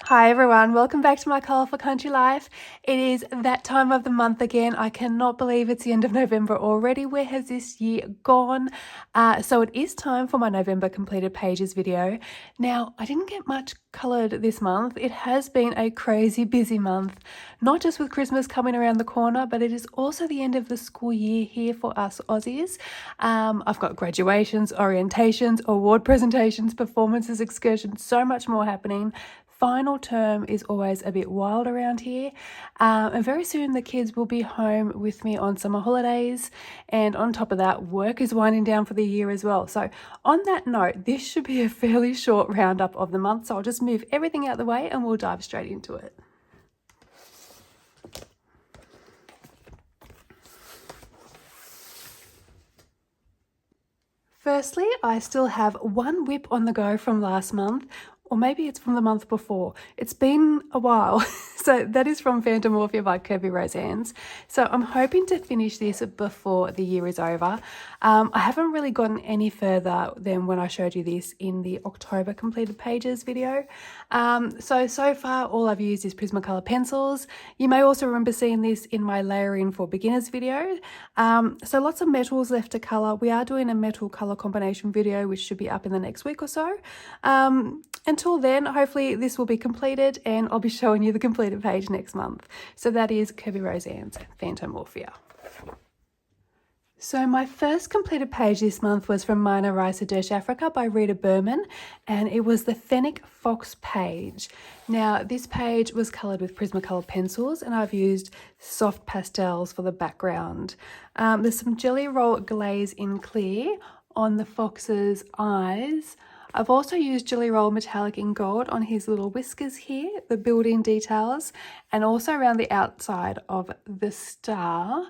Hi everyone, welcome back to my colourful country life. It is that time of the month again. I cannot believe it's the end of November already. Where has this year gone? So it is time for my November completed pages video. Now, I didn't get much coloured this month. It has been a crazy busy month, not just with Christmas coming around the corner, but it is also the end of the school year here for us Aussies. I've got graduations, orientations, award presentations, performances, excursions, so much more happening. Final term is always a bit wild around here, and very soon the kids will be home with me on summer holidays, and on top of that, work is winding down for the year as well. So on that note, this should be a fairly short roundup of the month, so I'll just move everything out of the way and we'll dive straight into it. Firstly, I still have one WIP on the go from last month, or maybe it's from the month before. It's been a while. So that is from Fantomorphia by Kirby Roseanne's. So I'm hoping to finish this before the year is over. I haven't really gotten any further than when I showed you this in the October completed pages video. So far all I've used is Prismacolor pencils. You may also remember seeing this in my layering for beginners video. So lots of metals left to colour. We are doing a metal colour combination video, which should be up in the next week or so. Until then, hopefully this will be completed and I'll be showing you the completed page next month. So that is Kirby Roseanne's Fantomorphia. So my first completed page this month was from Meine Reise durch Afrika by Rita Berman, and it was the Fenic Fox page. Now this page was coloured with Prismacolor pencils and I've used soft pastels for the background. There's some Jelly Roll glaze in clear on the fox's eyes. I've also used Jelly Roll metallic in gold on his little whiskers here, the building details, and also around the outside of the star.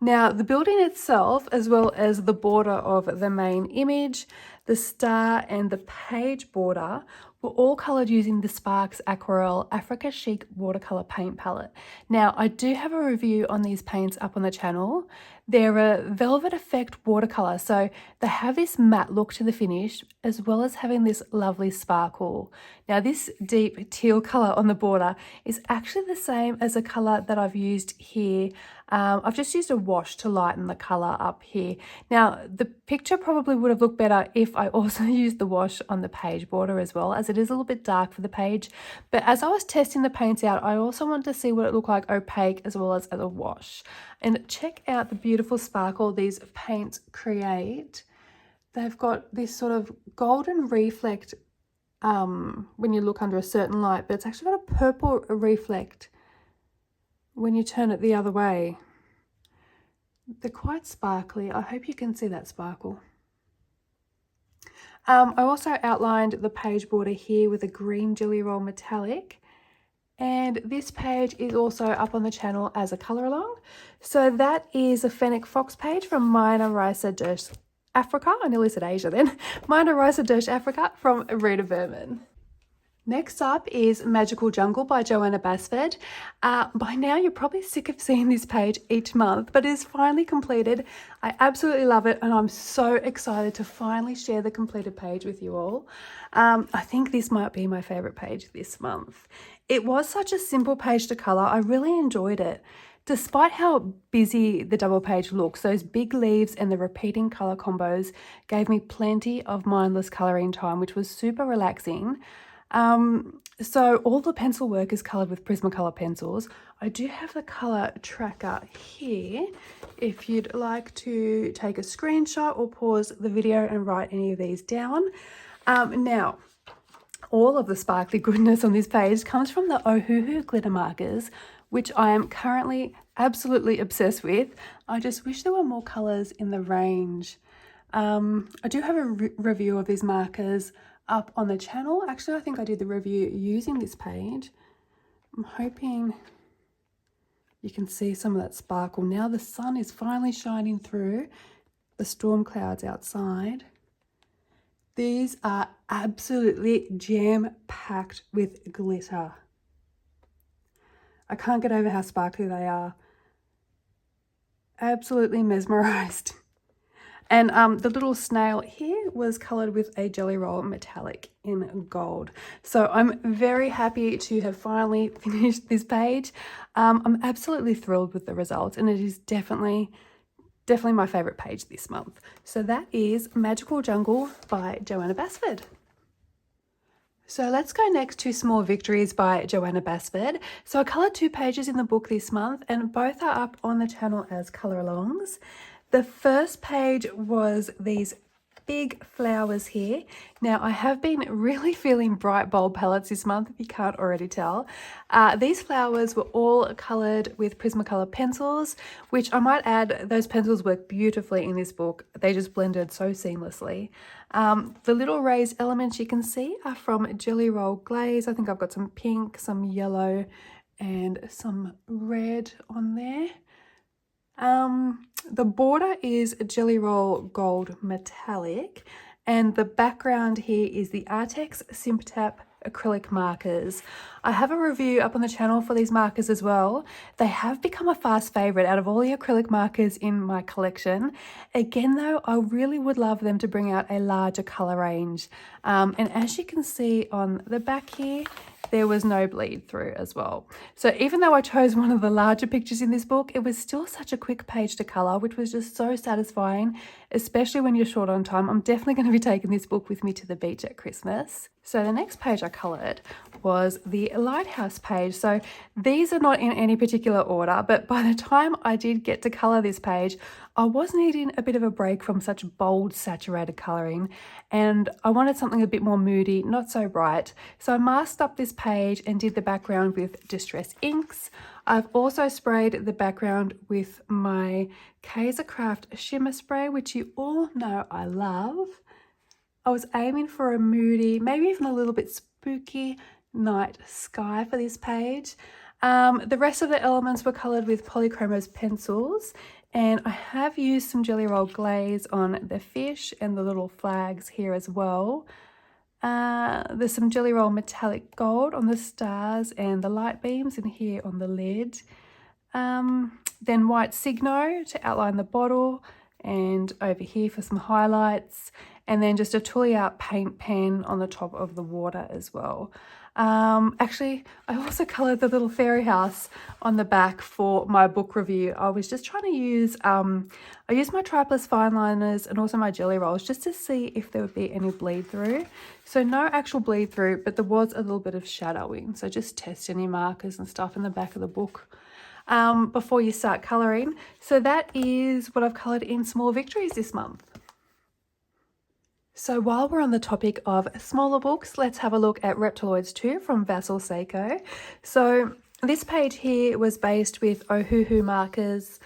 Now, the building itself, as well as the border of the main image, the star and the page border were all coloured using the Sparks Aquarelle Africa Chic watercolour paint palette. Now, I do have a review on these paints up on the channel. They're a velvet effect watercolour, so they have this matte look to the finish, as well as having this lovely sparkle. Now, this deep teal colour on the border is actually the same as a colour that I've used here. I've just used a wash to lighten the colour up here. Now, the picture probably would have looked better if I also used the wash on the page border as well, as it is a little bit dark for the page. But as I was testing the paints out, I also wanted to see what it looked like opaque as well as a wash. And check out the beautiful sparkle these paints create. They've got this sort of golden reflect when you look under a certain light, but it's actually got a purple reflect when you turn it the other way. They're quite sparkly. I hope you can see that sparkle. I also outlined the page border here with a green Jelly Roll metallic. And this page is also up on the channel as a colour along. So that is a Fenic Fox page from Meine Reise durch Afrika. I nearly said Asia then. Meine Reise durch Afrika from Rita Berman. Next up is Magical Jungle by Joanna Basford. By now you're probably sick of seeing this page each month, but it is finally completed. I absolutely love it and I'm so excited to finally share the completed page with you all. I think this might be my favourite page this month. It was such a simple page to colour. I really enjoyed it. Despite how busy the double page looks, those big leaves and the repeating colour combos gave me plenty of mindless colouring time, which was super relaxing. So all the pencil work is coloured with Prismacolor pencils. I do have the colour tracker here if you'd like to take a screenshot or pause the video and write any of these down. Now, all of the sparkly goodness on this page comes from the Ohuhu glitter markers, which I am currently absolutely obsessed with. I just wish there were more colours in the range. I do have a review of these markers up on the channel. Actually, I think I did the review using this page. I'm hoping you can see some of that sparkle. Now the sun is finally shining through the storm clouds outside. These are absolutely jam-packed with glitter. I can't get over how sparkly they are. Absolutely mesmerized. And the little snail here was coloured with a Jelly Roll metallic in gold. So I'm very happy to have finally finished this page. I'm absolutely thrilled with the results, and it is definitely my favourite page this month. So that is Magical Jungle by Joanna Basford. So let's go next to Small Victories by Joanna Basford. So I coloured 2 pages in the book this month, and both are up on the channel as colour alongs. The first page was these big flowers here. Now I have been really feeling bright bold palettes this month, if you can't already tell. These flowers were all coloured with Prismacolor pencils, which I might add, those pencils work beautifully in this book. They just blended so seamlessly. The little raised elements you can see are from Jelly Roll Glaze. I think I've got some pink, some yellow, and some red on there. The border is Jelly Roll Gold Metallic, and the background here is the Artex Symptap acrylic markers. I have a review up on the channel for these markers as well. They have become a fast favourite out of all the acrylic markers in my collection. Again though, I really would love them to bring out a larger colour range. And as you can see on the back here, there was no bleed through as well. So even though I chose one of the larger pictures in this book, it was still such a quick page to colour, which was just so satisfying, especially when you're short on time. I'm definitely going to be taking this book with me to the beach at Christmas. So the next page I coloured was the Lighthouse page. So these are not in any particular order, but by the time I did get to colour this page, I was needing a bit of a break from such bold, saturated colouring, and I wanted something a bit more moody, not so bright. So I masked up this page and did the background with Distress inks. I've also sprayed the background with my Kaiser Craft shimmer spray, which you all know I love. I was aiming for a moody, maybe even a little bit spooky night sky for this page. The rest of the elements were coloured with Polychromos pencils, and I have used some Jelly Roll glaze on the fish and the little flags here as well. There's some Jelly Roll metallic gold on the stars and the light beams, and here on the lid. Then white Signo to outline the bottle, and over here for some highlights, and then just a Toolie Art paint pen on the top of the water as well. Actually, I also coloured the little fairy house on the back for my book review. I was just trying to use, I used my Triplus fine liners and also my Jelly Rolls just to see if there would be any bleed through. So no actual bleed through, but there was a little bit of shadowing. So just test any markers and stuff in the back of the book before you start colouring. So that is what I've coloured in Small Victories this month. So while we're on the topic of smaller books, let's have a look at Reptiloids II from Vassal Seiko. So this page here was based with Ohuhu markers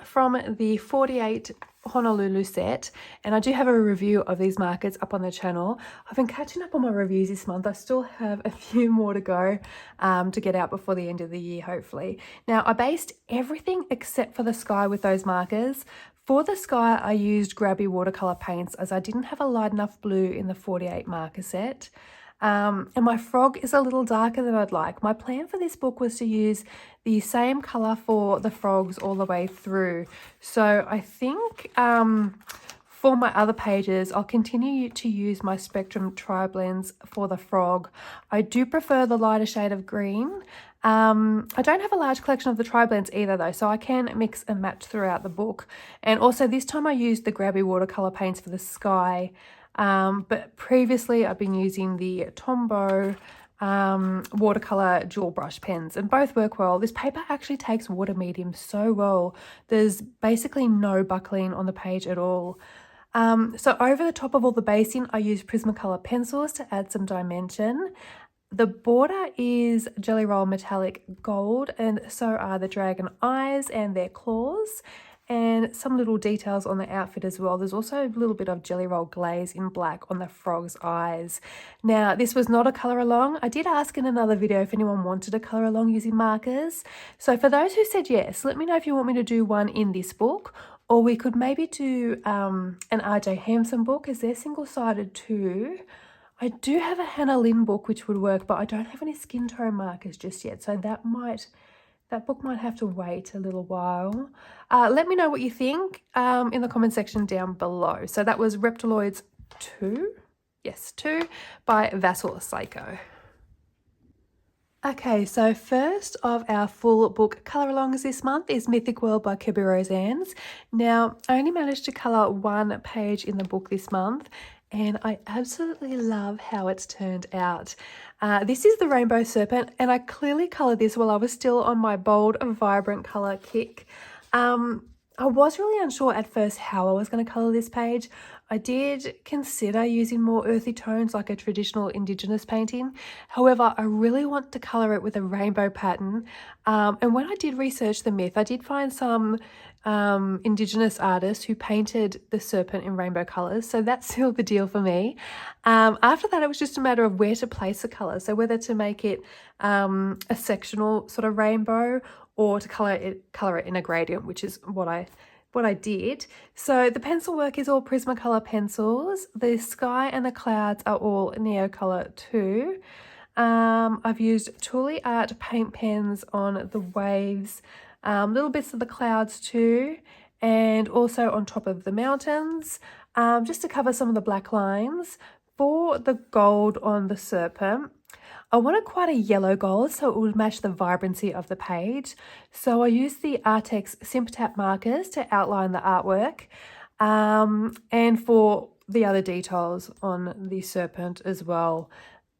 from the 48 Honolulu set, and I do have a review of these markers up on the channel. I've been catching up on my reviews this month. I still have a few more to go to get out before the end of the year, hopefully. Now, I based everything except for the sky with those markers. For the sky, I used grabby watercolour paints as I didn't have a light enough blue in the 48 marker set. And my frog is a little darker than I'd like. My plan for this book was to use the same colour for the frogs all the way through. So I think for my other pages, I'll continue to use my Spectrum Tri-Blends for the frog. I do prefer the lighter shade of green. I don't have a large collection of the Tri-Blends either though, so I can mix and match throughout the book. And also this time I used the grabby watercolour paints for the sky. But previously I've been using the Tombow watercolor dual brush pens, and both work well. This paper actually takes water medium so well. There's basically no buckling on the page at all. So over the top of all the basing, I use Prismacolor pencils to add some dimension. The border is Jelly Roll metallic gold, and so are the dragon eyes and their claws, and some little details on the outfit as well. There's also a little bit of Jelly Roll glaze in black on the frog's eyes. Now, this was not a colour along. I did ask in another video if anyone wanted a colour along using markers. So for those who said yes, let me know if you want me to do one in this book, or we could maybe do an RJ Hampson book, as they're single-sided too. I do have a Hannah Lynn book which would work, but I don't have any skin tone markers just yet, so that might That book might have to wait a little while. Let me know what you think in the comment section down below. So that was Reptiloids II? Yes, 2 by Vassal Psycho. Okay, so first of our full book colour-alongs this month is Mythic World by Kirby Roseanne's. Now, I only managed to colour one page in the book this month, and I absolutely love how it's turned out. This is the Rainbow Serpent, and I clearly coloured this while I was still on my bold, vibrant colour kick. I was really unsure at first how I was going to colour this page. I did consider using more earthy tones like a traditional Indigenous painting. However, I really want to colour it with a rainbow pattern. And when I did research the myth, I did find some Indigenous artists who painted the serpent in rainbow colours. So that sealed the deal for me. After that, it was just a matter of where to place the colour. So whether to make it a sectional sort of rainbow or to colour it in a gradient, which is what I did. So the pencil work is all Prismacolor pencils. The sky and the clouds are all Neocolor too. I've used Tooly Art paint pens on the waves, little bits of the clouds too, and also on top of the mountains, just to cover some of the black lines. For the gold on the serpent, I wanted quite a yellow gold so it would match the vibrancy of the page. So I used the Artex Sympatap markers to outline the artwork, and for the other details on the serpent as well.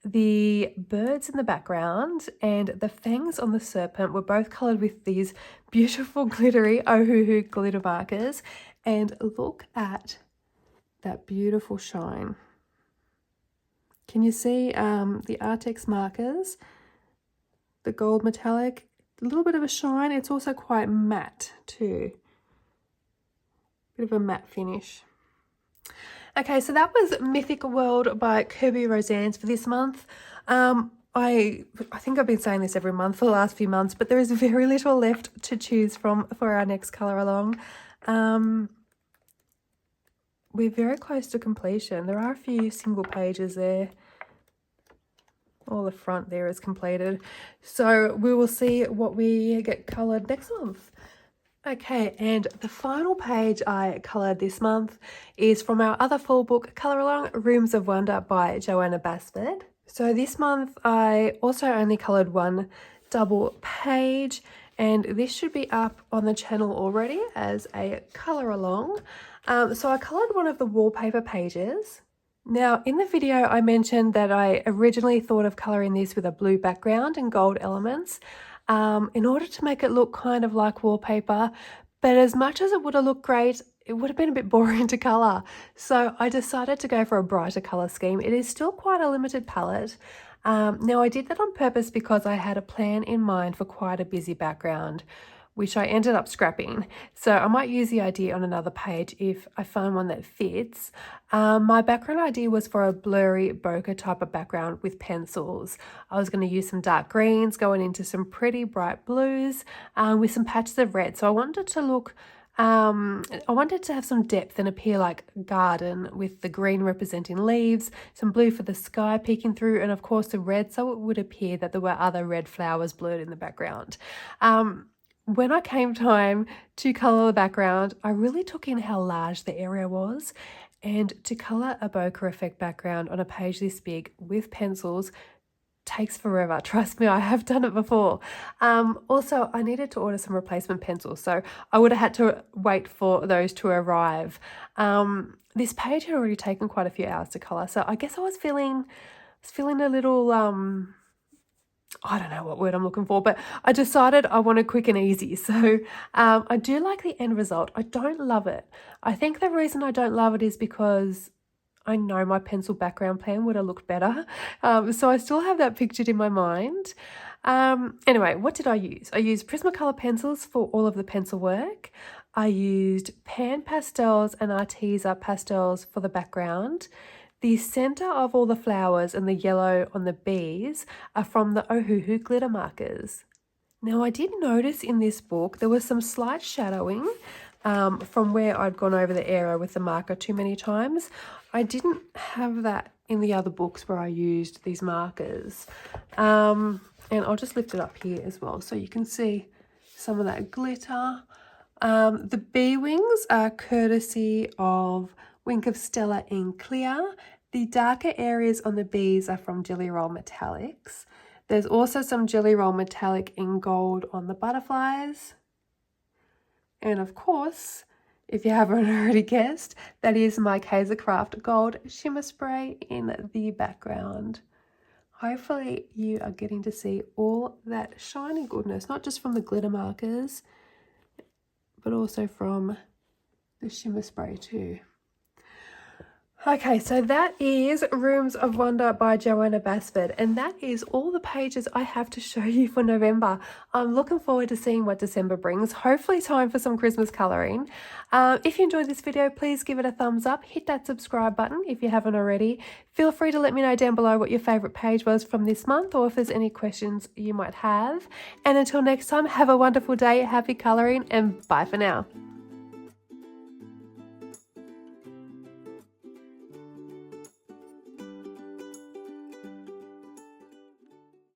The birds in the background and the fangs on the serpent were both coloured with these beautiful glittery Ohuhu glitter markers. And look at that beautiful shine. Can you see the Artex markers, the gold metallic, a little bit of a shine. It's also quite matte too. Bit of a matte finish. Okay, so that was Mythic World by Kirby Roseanne's for this month. I think I've been saying this every month for the last few months, but there is very little left to choose from for our next colour along. We're very close to completion. There are a few single pages there. All the front there is completed. So we will see what we get coloured next month. Okay, and the final page I coloured this month is from our other full book colour along, Rooms of Wonder by Joanna Basford. So this month I also only coloured one double page, and this should be up on the channel already as a colour along. So I coloured one of the wallpaper pages. Now in the video I mentioned that I originally thought of colouring this with a blue background and gold elements in order to make it look kind of like wallpaper, but as much as it would have looked great, it would have been a bit boring to colour. So I decided to go for a brighter colour scheme. It is still quite a limited palette. Now I did that on purpose because I had a plan in mind for quite a busy background, which I ended up scrapping. So I might use the idea on another page if I find one that fits. My background idea was for a blurry bokeh type of background with pencils. I was going to use some dark greens going into some pretty bright blues with some patches of red. So I wanted to look, I wanted to have some depth and appear like garden with the green representing leaves, some blue for the sky peeking through, and of course the red so it would appear that there were other red flowers blurred in the background. When I came time to colour the background, I really took in how large the area was, and to colour a bokeh effect background on a page this big with pencils takes forever. Trust me, I have done it before. Also, I needed to order some replacement pencils, so I would have had to wait for those to arrive. This page had already taken quite a few hours to colour, so I guess I was feeling a little I don't know what word I'm looking for, but I decided I wanted quick and easy. So I do like the end result. I don't love it. I think the reason I don't love it is because I know my pencil background plan would have looked better. So I still have that pictured in my mind. Anyway, what did I use? I used Prismacolor pencils for all of the pencil work. I used Pan pastels and Arteza pastels for the background. The centre of all the flowers and the yellow on the bees are from the Ohuhu glitter markers. Now I did notice in this book there was some slight shadowing from where I'd gone over the area with the marker too many times. I didn't have that in the other books where I used these markers. And I'll just lift it up here as well so you can see some of that glitter. The bee wings are courtesy of Wink of Stella in clear. The darker areas on the bees are from Jelly Roll Metallics. There's also some Jelly Roll Metallic in gold on the butterflies. And of course, if you haven't already guessed, that is my Kaisercraft Gold Shimmer Spray in the background. Hopefully you are getting to see all that shiny goodness, not just from the glitter markers, but also from the shimmer spray too. Okay, so that is Rooms of Wonder by Joanna Basford, and that is all the pages I have to show you for November. I'm looking forward to seeing what December brings. Hopefully time for some Christmas colouring. If you enjoyed this video, please give it a thumbs up. Hit that subscribe button if you haven't already. Feel free to let me know down below what your favourite page was from this month, or if there's any questions you might have. And until next time, have a wonderful day, happy colouring, and bye for now.